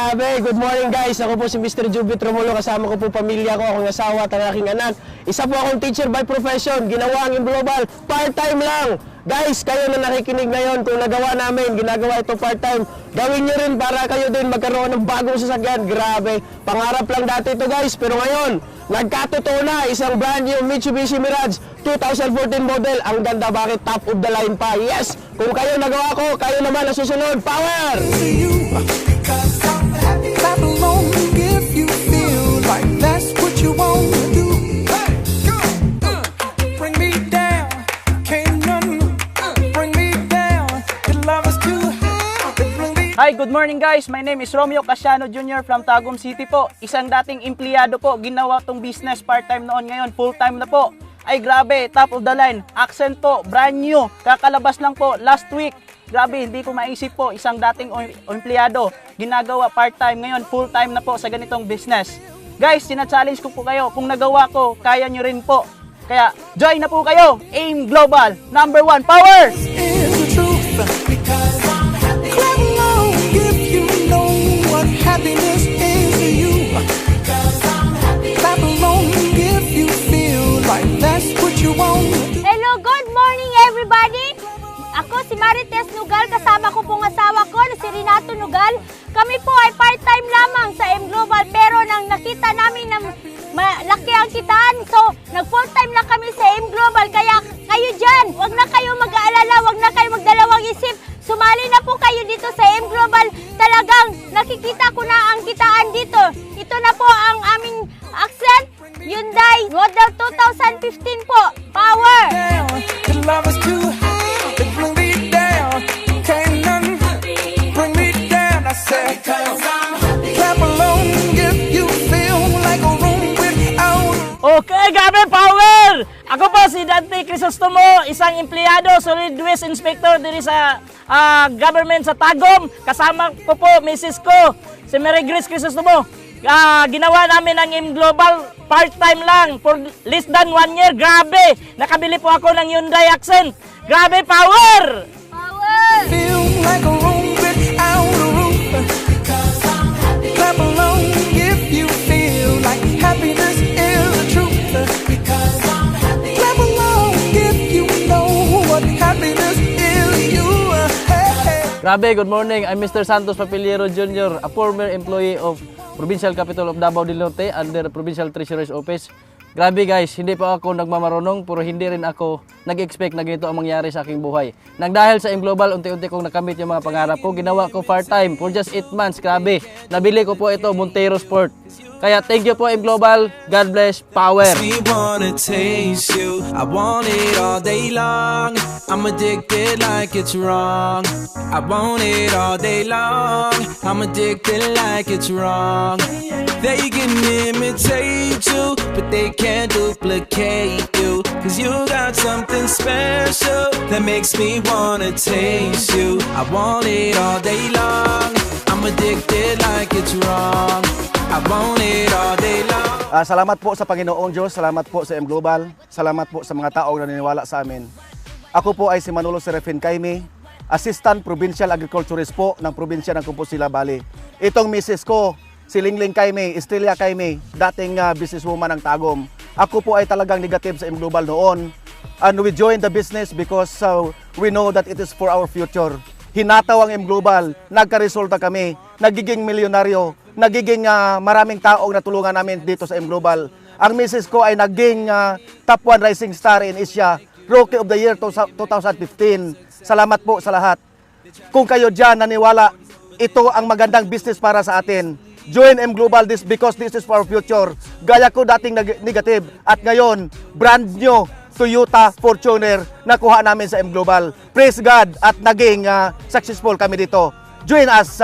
Grabe, good morning guys. Ako po si Mr. Jubit Romulo. Kasama ko po pamilya ko, akong asawa at ang aking anak. Isa po akong teacher by profession. Ginawa ang global, part-time lang. Guys, kayo na nakikinig ngayon, kung nagawa namin, ginagawa ito part-time, gawin nyo rin para kayo din magkaroon ng bagong sasakyan. Grabe, pangarap lang dati ito guys, pero ngayon, nagkatotoo na, isang brand new Mitsubishi Mirage 2014 model. Ang ganda, bakit top of the line pa? Yes, kung kayo nagawa ko, kayo naman ang susunod. Power! Clap along if you feel like that's what you want to do. Hey, go! Bring me down, can't none bring me down. Your love is too high. Bring me. Hi, good morning guys. My name is Romeo Casiano Jr. from Tagum City po. Isang dating empleyado po, ginawa tong business part-time noon, ngayon full-time na po. Ay grabe, top of the line. Accent po, brand new. Kakalabas lang po last week. Grabe, hindi ko maisip po, isang dating empleyado, ginagawa part-time, ngayon full-time na po sa ganitong business. Guys, sina-challenge ko po kayo, kung nagawa ko, kaya nyo rin po. Kaya, join na po kayo, AIM Global, #1, power! Is the truth. Clap along if you know what happiness is to you. Clap along if you feel like that's what you want. Hello, good morning everybody! Ako si Marites Nugal, kasama ko pong asawa ko na si Renato Nugal. Kami po ay part-time lamang sa M Global, pero nang nakita namin na malaki ang kitaan, so nag-full-time lang kami sa M Global. Kaya kayo dyan, wag na kayo mag-aalala, wag na kayo magdalawang isip. Sumali na po kayo dito sa M Global. Talagang nakikita ko na ang kitaan dito. Ito na po ang aming Accent Hyundai Model 2015 po. Power! Your love is too high. Bring me down, can't none bring me down. I said, clap along if you feel like a room without. Okay, grabe, power! Ako po si Dante Crisostomo, isang empleyado, solid waste inspector diri sa government sa Tagum. Kasama ko po, Mrs. ko, si Mary Grace Crisostomo. Ginawa namin ang M Global part-time lang for less than 1 year. Grabe! Nakabili po ako ng Hyundai Accent. Grabe, power! Power! Feel like a room without a roof. Clap along if you feel like happiness is the truth. Clap along if you know what happiness is to you. Hey, hey. Grabe, good morning. I'm Mr. Santos Papiliero Jr., a former employee of Provincial Capital of Davao del Norte under Provincial Treasurer's Office. Grabe guys, hindi pa ako nagmamarunong pero hindi rin ako nag-expect na ganito ang mangyari sa aking buhay. Nang dahil sa M Global, unti-unti kong nakamit yung mga pangarap ko. Ginawa ko part-time for just 8 months. Grabe, nabili ko po ito, Montero Sport. Kaya thank you po M Global. God bless. Power! Me wanna taste you. I want it all day long. I'm addicted like it's wrong. I want it all day long. I'm addicted like it's wrong. They can imitate you, but they can't duplicate you. Cause you got something special that makes me wanna taste you. I want it all day long. I'm addicted like it's wrong. I want it all day long. Salamat po sa Panginoong Diyos, salamat po sa M Global, salamat po sa mga taong naniniwala sa amin. Ako po ay si Manolo Serafin Caime, Assistant Provincial Agriculturist po ng probinsya ng Compostela Valley. Itong misis ko, si Lingling Caime, Estrella Caime, dating businesswoman ng Tagum. Ako po ay talagang negative sa M Global noon. And we joined the business because we know that it is for our future. Hinataw ang M Global, nagkaresulta kami, nagiging milyonaryo, nagiging maraming taong natulungan namin dito sa M Global. Ang misis ko ay naging top 1 rising star in Asia, Rookie of the Year 2015. Salamat po sa lahat. Kung kayo dyan naniwala, ito ang magandang business para sa atin. Join M Global because this is for our future. Gaya ko dating negative at ngayon, brand new Toyota Fortuner nakuha namin sa M Global. Praise God at naging successful kami dito. Join us,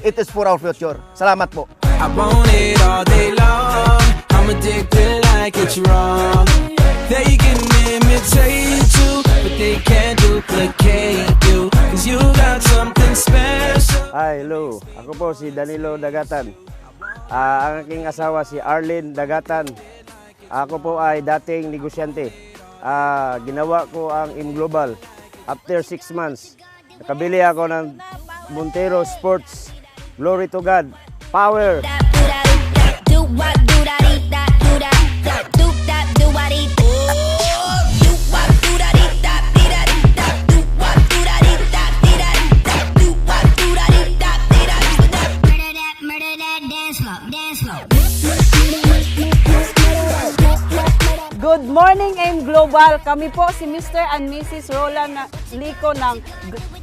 it is for our future. Salamat po. I want it all day long. I'm addicted like it's wrong. They can imitate you, but they can't duplicate you. Cause you got something special. Hi, hello. Ako po si Danilo Dagatan. Ang aking asawa si Arlene Dagatan. Ako po ay dating negosyante. Ginawa ko ang M Global. After 6 months, nakabili ako ng Montero Sports. Glory to God. Power! Good morning, AIM Global. Kami po si Mr. and Mrs. Roland Lico ng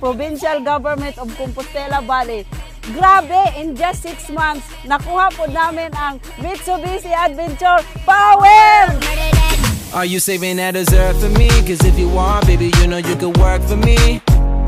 Provincial Government of Compostela Valley. Grabe, in just 6 months, nakuha po namin ang Mitsubishi Adventure Power! Are you saving that dessert for me? Cause if you want, baby, you know you could work for me.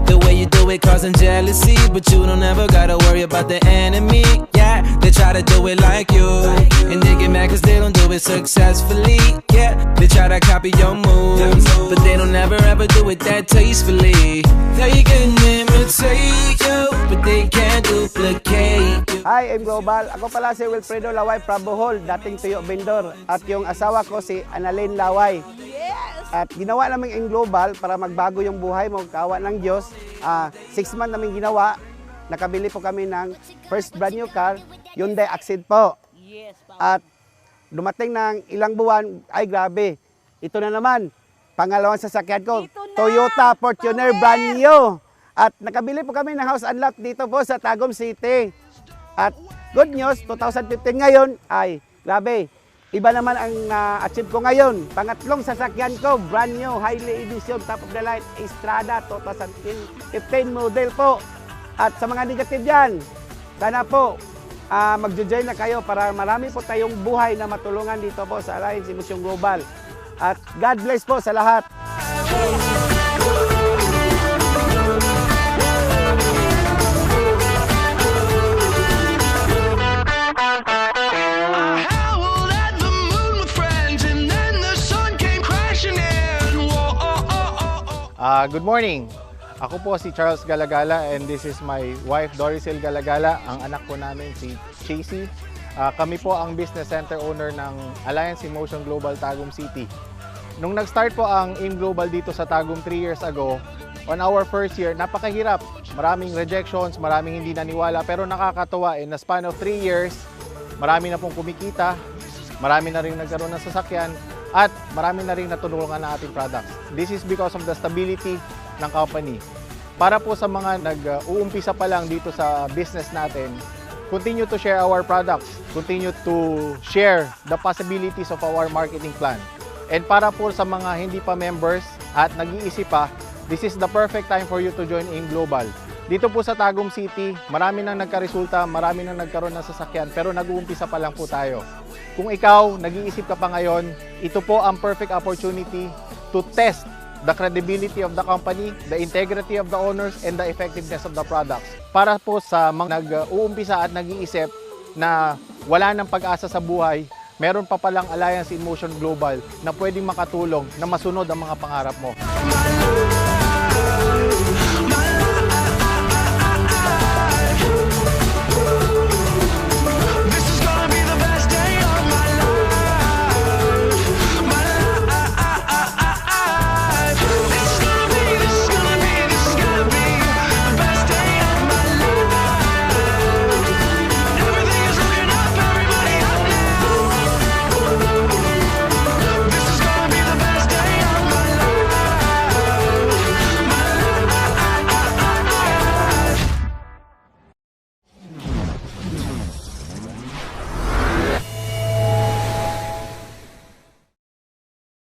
The way you do it causing jealousy, but you don't ever gotta worry about the enemy. Yeah, they try to do it like you, and they get mad cause they don't do it successfully. Yeah, they try to copy your moves, but they don't ever ever do it that tastefully. They can imitate you, but they can't duplicate you. Hi, AIM Global. Ako pala si Wilfredo Laway from Bohol, dating tuyo vendor. At yung asawa ko si Annalyn Laway. At ginawa namin AIM Global para magbago yung buhay mo, kawa ng Diyos. 6 months namin ginawa. Nakabili po kami ng first brand new car, Hyundai Accent po. At dumating ng ilang buwan, ay grabe. Ito na naman, pangalawang sasakyan ko, Toyota Fortuner brand new. At nakabili po kami ng house unlock dito po sa Tagum City. At good news, 2015 ngayon, ay grabe. Iba naman ang achieve ko ngayon. Pangatlong sasakyan ko, brand new, highly edition, top of the line, Estrada 2015 model po. At sa mga negative dyan, sana po mag-join na kayo para marami po tayong buhay na matulungan dito po sa Alliance Emotion Global. At God bless po sa lahat. Good morning. Ako po si Charles Galagala and this is my wife Doricel Galagala. Ang anak po namin si Chasey. Kami po ang business center owner ng Alliance Emotion Global Tagum City. Nung nag-start po ang AIM Global dito sa Tagum 3 years ago, on our first year, napakahirap. Maraming rejections, maraming hindi naniwala, pero nakakatuwa. In the span of 3 years, marami na pong kumikita, marami na rin nagkaroon ng sasakyan, at marami na rin natulungan ng ating products. This is because of the stability ng company. Para po sa mga nag-uumpisa pa lang dito sa business natin, continue to share our products, continue to share the possibilities of our marketing plan. And para po sa mga hindi pa members at nag-iisip pa, this is the perfect time for you to join AIM Global. Dito po sa Tagum City, marami nang nagkaresulta, marami nang nagkaroon ng sasakyan, pero nag-uumpisa pa lang po tayo. Kung ikaw, nag-iisip ka pa ngayon, ito po ang perfect opportunity to test the credibility of the company, the integrity of the owners, and the effectiveness of the products. Para po sa mga nag-uumpisa at nag-iisip na wala nang pag-asa sa buhay, meron pa palang Alliance in Motion Global na pwedeng makatulong na masunod ang mga pangarap mo.